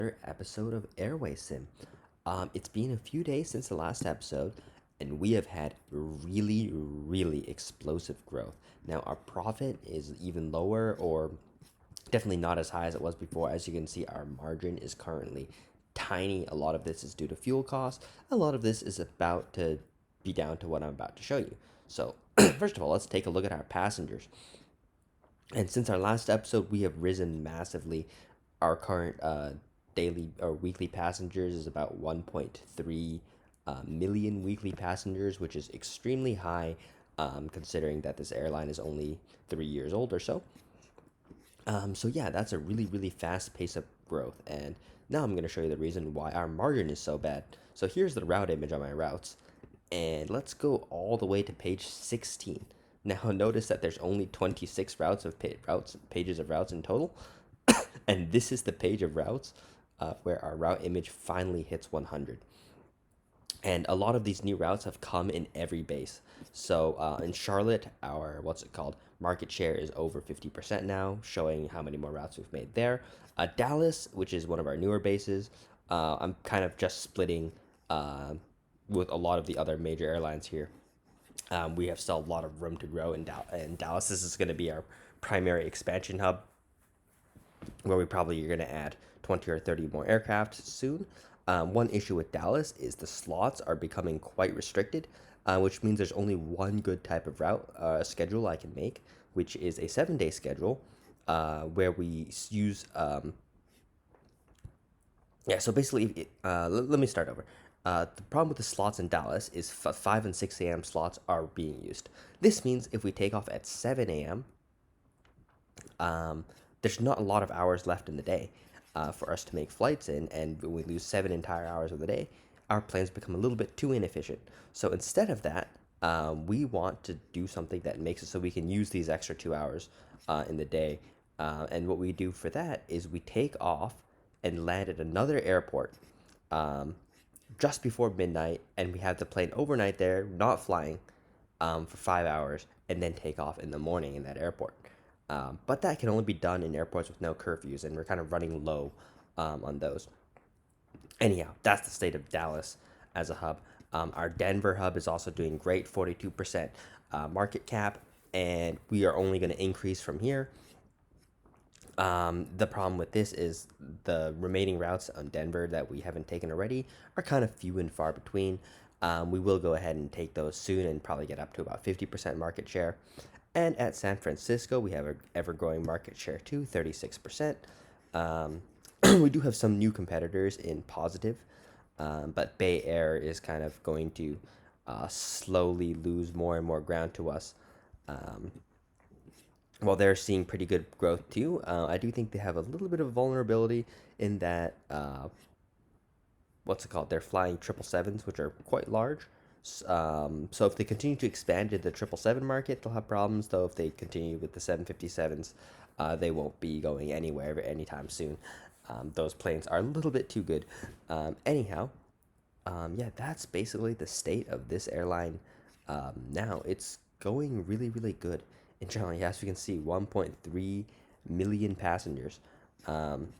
Episode of AirwaySim. It's been a few days since the last episode, and we have had really explosive growth. Now, our profit is even lower, or definitely not as high as it was before. As you can see, our margin is currently tiny. A lot of this is due to fuel costs. A lot of this is about to be down to what I'm about to show you. So, first of all, let's take a look at our passengers. And since our last episode, we have risen massively. Our current daily or weekly passengers is about 1.3 million weekly passengers, which is extremely high considering that this airline is only 3 years old or so. So yeah, that's a really fast pace of growth. And now I'm going to show you the reason why our margin is so bad. So here's the route image on my routes. And let's go all the way to page 16. Now notice that there's only 26 routes of pages of routes in total. And this is the page of routes where our route image finally hits 100. And a lot of these new routes have come in every base. So in Charlotte, our market share is over 50% now, showing how many more routes we've made there. Dallas, which is one of our newer bases, I'm kind of just splitting with a lot of the other major airlines here. We have still a lot of room to grow in Dallas. This is going to be our primary expansion hub, where we probably are going to add 20 or 30 more aircraft soon. One issue with Dallas is the slots are becoming quite restricted, which means there's only one good type of route schedule I can make, which is a 7-day schedule where we use. So basically, let me start over. The problem with the slots in Dallas is 5 and 6 a.m. slots are being used. This means if we take off at 7 a.m., there's not a lot of hours left in the day for us to make flights in, and we lose 7 entire hours of the day. Our planes become a little bit too inefficient. So instead of that, we want to do something that makes it so we can use these extra 2 hours in the day. And what we do for that is we take off and land at another airport just before midnight, and we have the plane overnight there, not flying, for 5 hours, and then take off in the morning in that airport. But that can only be done in airports with no curfews, and we're kind of running low on those. Anyhow, that's the state of Dallas as a hub. Our Denver hub is also doing great, 42% market cap, and we are only going to increase from here. The problem with this is the remaining routes on Denver that we haven't taken already are kind of few and far between. We will go ahead and take those soon and probably get up to about 50% market share. And at San Francisco, we have an ever-growing market share too, 36%. We do have some new competitors in positive, but Bay Air is kind of going to slowly lose more and more ground to us. While they're seeing pretty good growth too, I do think they have a little bit of vulnerability in that they're flying 777s, which are quite large. So if they continue to expand into the 777 market, they'll have problems. Though if they continue with the 757s, they won't be going anywhere anytime soon. Those planes are a little bit too good. Anyhow, yeah, that's basically the state of this airline. Now it's going really good. In general, as you can see, 1.3 million passengers. And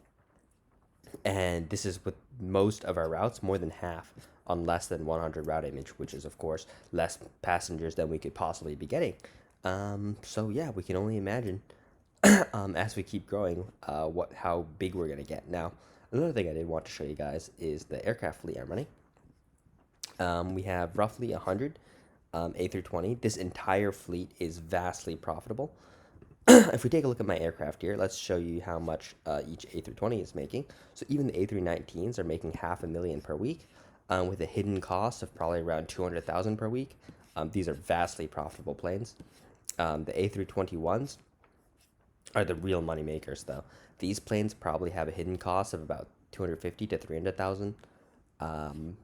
this is with most of our routes, more than half on less than 100 route image, which is, of course, less passengers than we could possibly be getting. So yeah, we can only imagine as we keep growing how big we're going to get. Now, another thing I did want to show you guys is the aircraft fleet I'm running. We have roughly 100 A320. This entire fleet is vastly profitable. If we take a look at my aircraft here, let's show you how much each A320 is making. So even the A319s are making $500,000 per week, with a hidden cost of probably around $200,000 per week. These are vastly profitable planes. The A321s are the real money makers, though. These planes probably have a hidden cost of about $250,000 to $300,000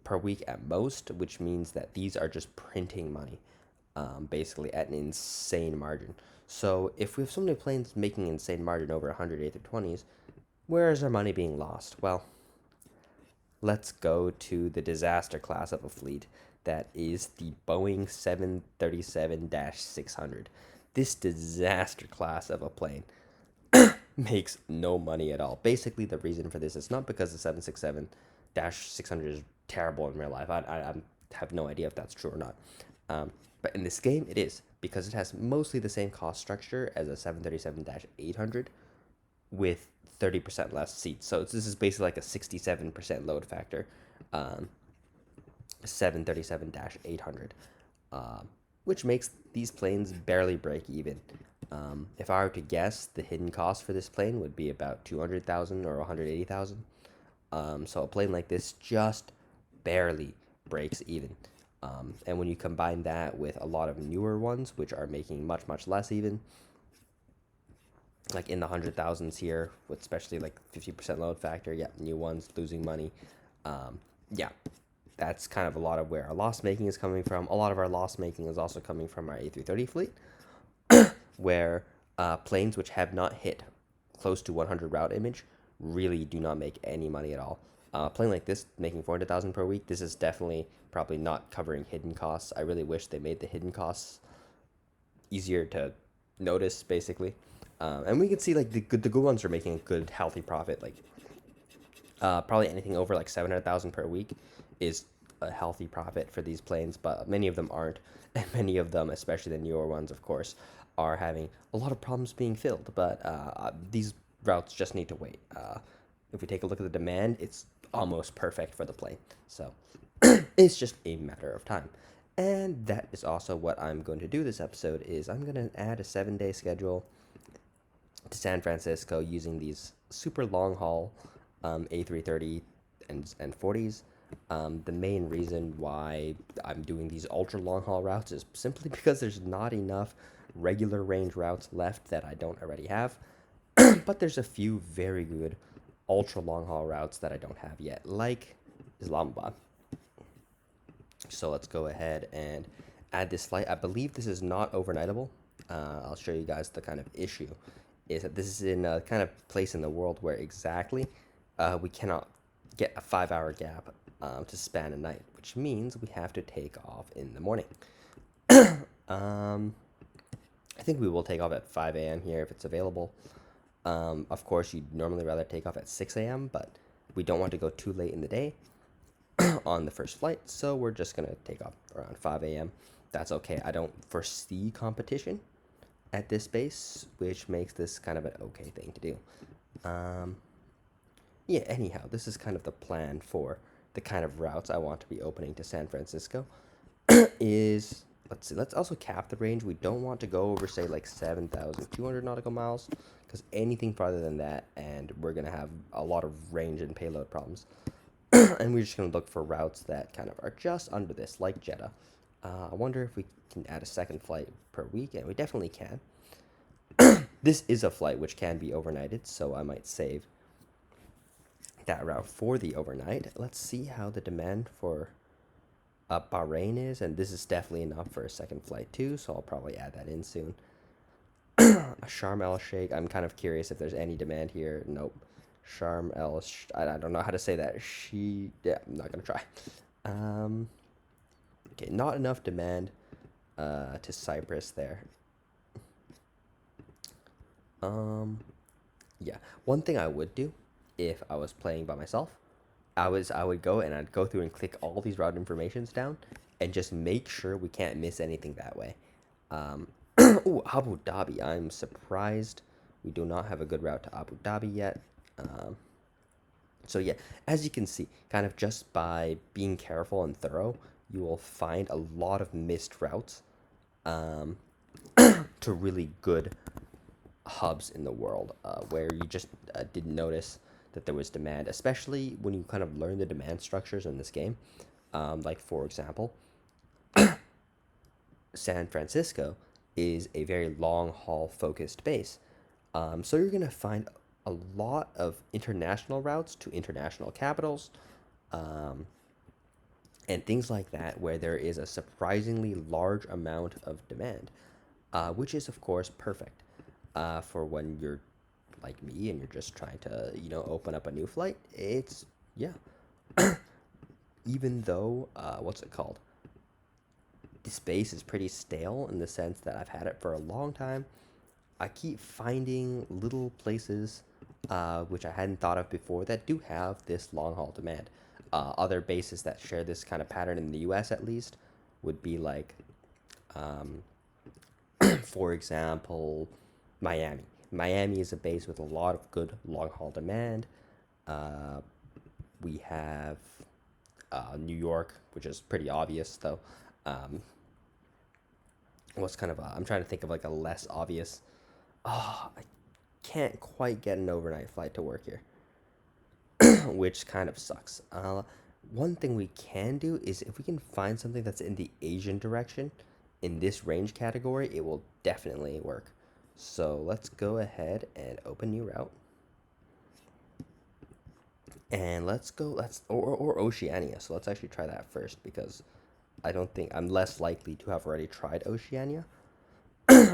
per week at most, which means that these are just printing money, basically at an insane margin. So if we have so many planes making insane margin over 100 A320s, where is our money being lost? Well, let's go to the disaster class of a fleet that is the Boeing 737-600. This disaster class of a plane makes no money at all. Basically, the reason for this is not because the 767-600 is terrible in real life. I have no idea if that's true or not. But in this game, it is because it has mostly the same cost structure as a 737-800 with 30% less seats. So this is basically like a 67% load factor. 737-800, which makes these planes barely break even. If I were to guess, the hidden cost for this plane would be about 200,000 or 180,000. So a plane like this just barely breaks even. And when you combine that with a lot of newer ones, which are making much less even, like in the 100,000s here, with especially like 50% load factor, yeah, new ones losing money. Yeah, that's kind of a lot of where our loss making is coming from. A lot of our loss making is also coming from our A330 fleet, where planes which have not hit close to 100 route image really do not make any money at all. A plane like this making 400,000 per week, this is definitely probably not covering hidden costs. I really wish they made the hidden costs easier to notice, basically. And we can see like the good ones are making a good healthy profit. Like probably anything over like 700,000 per week is a healthy profit for these planes, but many of them aren't, and many of them, especially the newer ones, of course, are having a lot of problems being filled. But these routes just need to wait. If we take a look at the demand, it's almost perfect for the plane. So it's just a matter of time. And that is also what I'm going to do this episode is I'm going to add a 7-day schedule to San Francisco using these super long haul A330 and 40s. The main reason why I'm doing these ultra long haul routes is simply because there's not enough regular range routes left that I don't already have. But there's a few very good ultra long haul routes that I don't have yet, like Islamabad. So let's go ahead and add this flight. I believe this is not overnightable. I'll show you guys the kind of issue is that this is in a kind of place in the world where exactly we cannot get a 5-hour gap to span a night, which means we have to take off in the morning. I think we will take off at 5 a.m. here if it's available. Of course, you'd normally rather take off at 6 a.m., but we don't want to go too late in the day on the first flight, so we're just going to take off around 5 a.m. That's okay. I don't foresee competition at this base, which makes this kind of an okay thing to do. Yeah, anyhow, this is kind of the plan for the kind of routes I want to be opening to San Francisco. Is, let's see, let's also cap the range. We don't want to go over, say, like 7,200 nautical miles, because anything farther than that, and we're going to have a lot of range and payload problems. And we're just going to look for routes that kind of are just under this, like Jeddah. I wonder if we can add a second flight per week, and we definitely can. This is a flight which can be overnighted, so I might save that route for the overnight. Let's see how the demand for Bahrain is, and this is definitely enough for a second flight too, so I'll probably add that in soon. Sharm el Sheikh, I'm kind of curious if there's any demand here. Nope. Sharm el, I don't know how to say that. Yeah, I'm not gonna try. Okay, not enough demand to Cyprus there. Yeah, one thing I would do if I was playing by myself, I would go and I'd go through and click all these route informations down and just make sure we can't miss anything that way. Oh, Abu Dhabi. I'm surprised we do not have a good route to Abu Dhabi yet. So yeah, as you can see, kind of just by being careful and thorough, you will find a lot of missed routes to really good hubs in the world where you just didn't notice that there was demand, especially when you kind of learn the demand structures in this game. Like, for example, San Francisco is a very long haul focused base. So you're going to find a lot of international routes to international capitals and things like that, where there is a surprisingly large amount of demand, which is, of course, perfect for when you're like me and you're just trying to, open up a new flight. It's, yeah. Even though, what's it called? The space is pretty stale in the sense that I've had it for a long time. I keep finding little places which I hadn't thought of before that do have this long haul demand. Other bases that share this kind of pattern in the US at least would be like, um, for example, Miami. Miami is a base with a lot of good long haul demand. Uh, we have New York, which is pretty obvious though. Um, what's kind of I'm trying to think of like a less obvious. Oh, I can't quite get an overnight flight to work here, which kind of sucks. One thing we can do is if we can find something that's in the Asian direction in this range category, it will definitely work. So let's go ahead and open new route. And let's go, or Oceania. So let's actually try that first because I don't think I'm less likely to have already tried Oceania.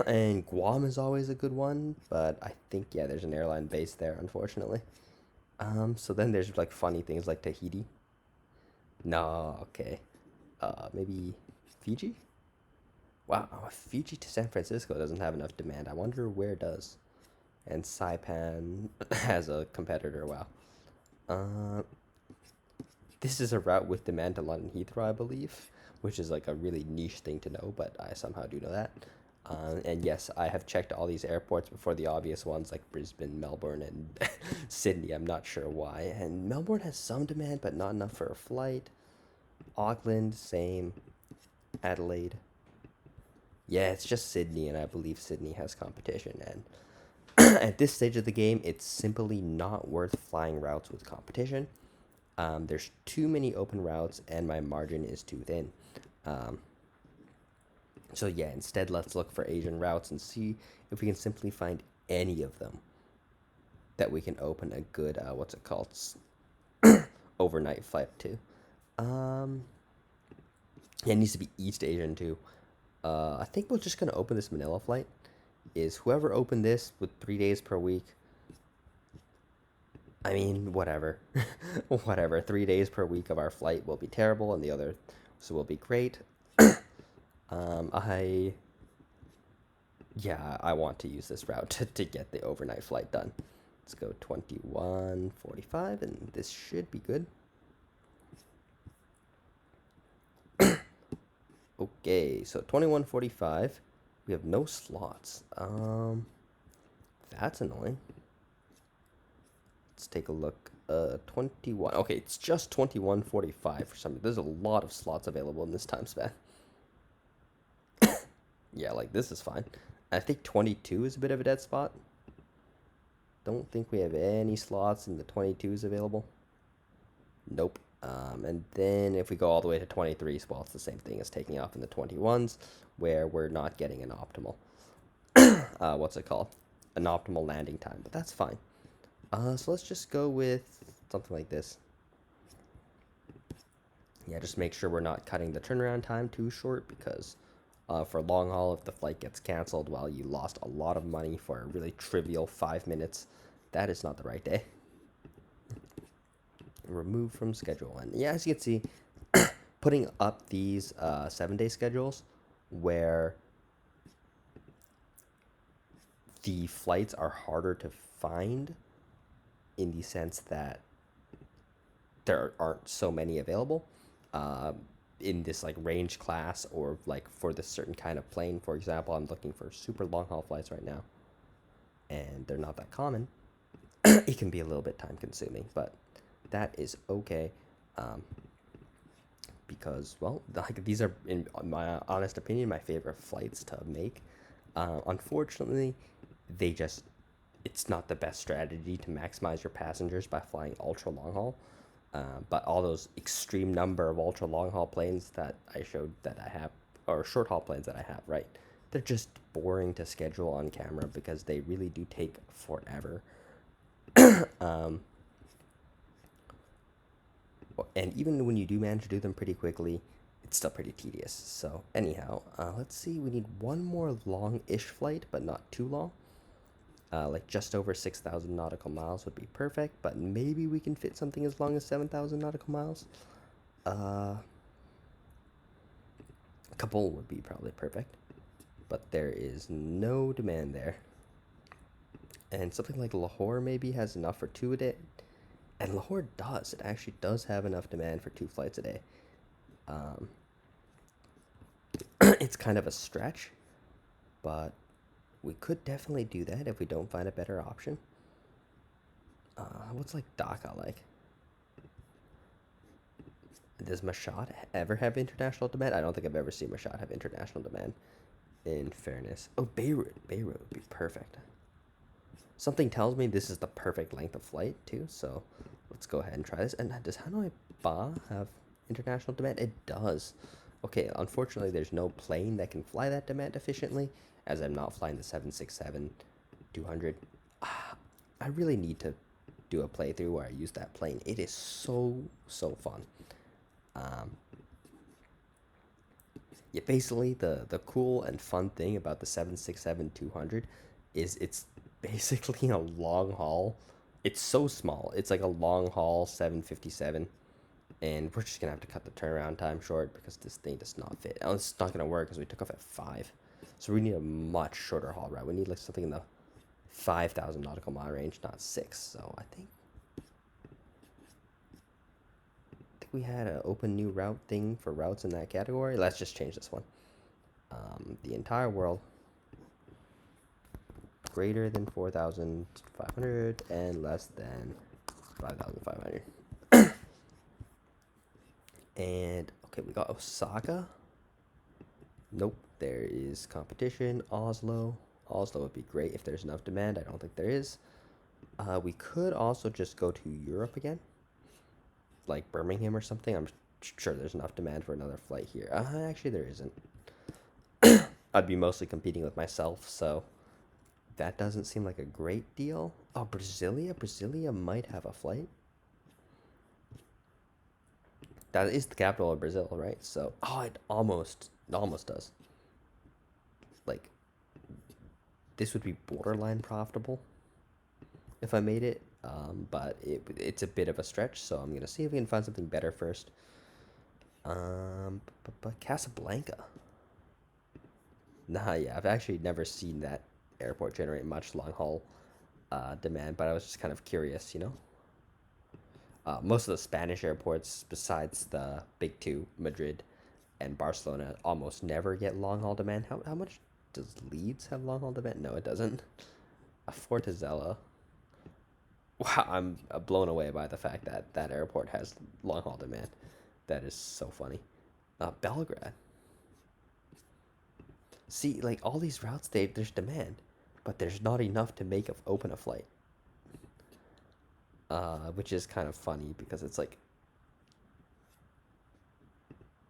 And Guam is always a good one, but I think, yeah, there's an airline base there, unfortunately. So then there's like funny things like Tahiti. No, okay. Maybe Fiji? Wow, Fiji to San Francisco doesn't have enough demand. I wonder where it does. And Saipan has a competitor. Wow. Uh, this is a route with demand to London Heathrow, I believe, which is like a really niche thing to know, but I somehow do know that. And yes, I have checked all these airports before the obvious ones like Brisbane, Melbourne, and Sydney. I'm not sure why. And Melbourne has some demand, but not enough for a flight. Auckland, same. Adelaide. Yeah, it's just Sydney, and I believe Sydney has competition. And at this stage of the game, it's simply not worth flying routes with competition. There's too many open routes, and my margin is too thin. Um, so yeah, instead let's look for Asian routes and see if we can simply find any of them that we can open a good what's it called overnight flight to. Um, yeah, it needs to be East Asian too. I think we're just gonna open this Manila flight. Is whoever opened this with 3 days per week. I mean, whatever, whatever. 3 days per week of our flight will be terrible, and the other so will be great. I Yeah, I want to use this route to get the overnight flight done. Let's go 21:45, and this should be good. Okay, so 21:45. We have no slots. That's annoying. Let's take a look. 21. Okay, it's just 21:45 for some reason. There's a lot of slots available in this time span. Yeah, like this is fine. I think 22 is a bit of a dead spot. Don't think we have any slots in the 22s available. Nope. And then if we go all the way to 23, well, it's the same thing as taking off in the 21s, where we're not getting an optimal, what's it called? An optimal landing time, but that's fine. So let's just go with something like this. Yeah, just make sure we're not cutting the turnaround time too short because for long haul, if the flight gets canceled while you lost a lot of money for a really trivial 5 minutes, that is not the right day. Remove from schedule. And yeah, as you can see, putting up these 7-day schedules where the flights are harder to find in the sense that there aren't so many available in this like range class or like for this certain kind of plane. For example, I'm looking for super long haul flights right now, and they're not that common. It can be a little bit time consuming, but that is okay. Because well, like these are in my honest opinion my favorite flights to make. Unfortunately, they just it's not the best strategy to maximize your passengers by flying ultra long haul. But all those extreme number of ultra long haul planes that I showed that I have, or short haul planes that I have, right? They're just boring to schedule on camera because they really do take forever. um, and even when you do manage to do them pretty quickly, it's still pretty tedious. So anyhow, let's see. We need one more long-ish flight, but not too long. Like just over 6,000 nautical miles would be perfect, but maybe we can fit something as long as 7,000 nautical miles. A couple would be probably perfect, but there is no demand there. And something like Lahore maybe has enough for 2 a day. And Lahore does. It actually does have enough demand for 2 flights a day. Um, it's kind of a stretch, but we could definitely do that if we don't find a better option. What's like Dhaka like? Does Mashhad ever have international demand? I don't think I've ever seen Mashhad have international demand. In fairness, oh Beirut would be perfect. Something tells me this is the perfect length of flight too. So let's go ahead and try this. And does Hanoi Ba have international demand? It does. Okay, unfortunately, there's no plane that can fly that demand efficiently, as I'm not flying the 767-200. I really need to do a playthrough where I use that plane. It is so fun. Um, yeah, basically the cool and fun thing about the 767-200 is it's basically a long haul. It's so small. It's like a long haul 757, and we're just gonna have to cut the turnaround time short because this thing does not fit. Oh, it's not gonna work because we took off at 5, so we need a much shorter haul route. We need like something in the 5,000 nautical mile range, not 6. So I think we had an open new route thing for routes in that category. Let's just change this one. The entire world greater than 4,500 and less than 5,500. And okay, we got Osaka. Nope, there is competition. Oslo. Oslo would be great if there's enough demand. I don't think there is. We could also just go to Europe again, like Birmingham or something. I'm sure there's enough demand for another flight here. Actually, there isn't. I'd be mostly competing with myself, so that doesn't seem like a great deal. Oh, Brasilia? Brasilia might have a flight. That is the capital of Brazil, right? So, oh, it almost does. Like, this would be borderline profitable if I made it, but it's a bit of a stretch. So I'm gonna see if we can find something better first. But Casablanca. Nah, yeah, I've actually never seen that airport generate much long haul demand, but I was just kind of curious. Most of the Spanish airports, besides the big two, Madrid and Barcelona, almost never get long haul demand. How much does Leeds have long haul demand? No, it doesn't. A Fortaleza. Wow, I'm blown away by the fact that that airport has long haul demand. That is so funny. Belgrade. See, like all these routes, there's demand, but there's not enough to open a flight. Which is kind of funny because it's like,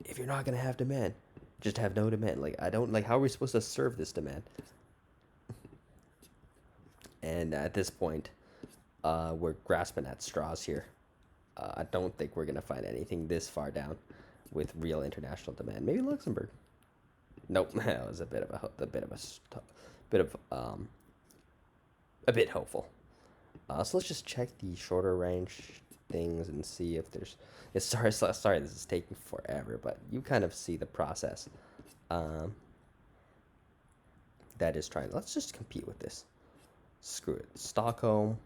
if you're not gonna have demand, just have no demand. Like I don't like how are we supposed to serve this demand? And at this point, we're grasping at straws here. I don't think we're gonna find anything this far down with real international demand. Maybe Luxembourg. Nope, that was a bit of a bit hopeful. So let's just check the shorter range things and see if there's. Sorry, this is taking forever, but you kind of see the process. Um, that is trying. Let's just compete with this. Screw it. Stockholm.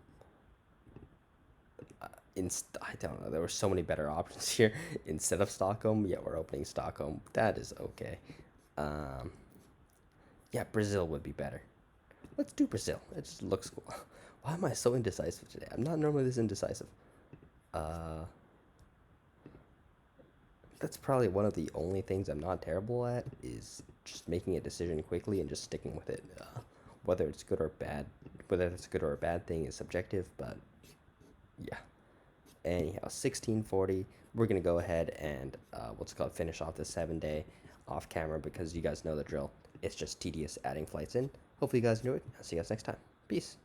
I don't know. There were so many better options here instead of Stockholm. Yeah, we're opening Stockholm. That is okay. Um, yeah, Brazil would be better. Let's do Brazil. It just looks cool. Why am I so indecisive today? I'm not normally this indecisive. Uh, that's probably one of the only things I'm not terrible at is just making a decision quickly and just sticking with it. Whether it's good or bad, whether it's a good or a bad thing is subjective, but yeah. Anyhow, 1640. We're gonna go ahead and finish off the 7 day off camera because you guys know the drill. It's just tedious adding flights in. Hopefully you guys enjoyed. I'll see you guys next time. Peace.